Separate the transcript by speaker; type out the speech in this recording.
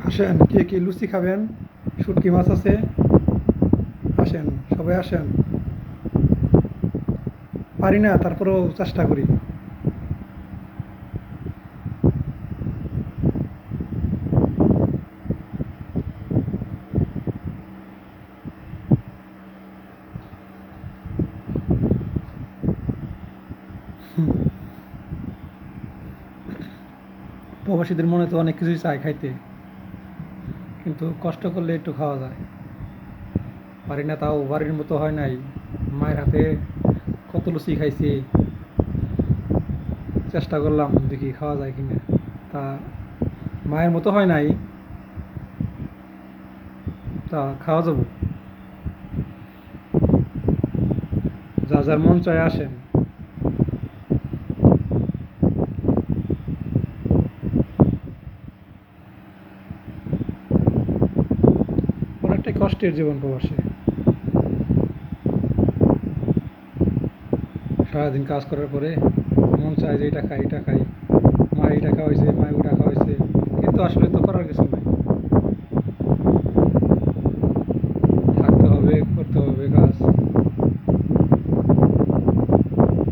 Speaker 1: আসেন, কে কে লুচি খাবেন? শুটকি মাছ আছে, আসেন, সবাই আসেন। পারি না, তারপরেও চেষ্টা করি। প্রবাসীদের মনে তো অনেক কিছুই চায় খাইতে, কিন্তু কষ্ট করলে একটু খাওয়া যায়। পারি না, তাও বাড়ির মতো হয় নাই। মায়ের হাতে কত লুচি খাইছি, চেষ্টা করলাম দেখি খাওয়া যায় কিনা। তা মায়ের মতো হয় নাই, তা খাওয়া যাবো। যা যার মন চায় আসেন। অনেকটাই কষ্টের জীবন প্রবাসে। সারাদিন কাজ করার পরে মন চায় যে এটা খাই এটা খাই, মা এটা খাওয়াইছে, মা ওটা খাওয়াইছে, কিন্তু আসলে তো করার কিছু নাই।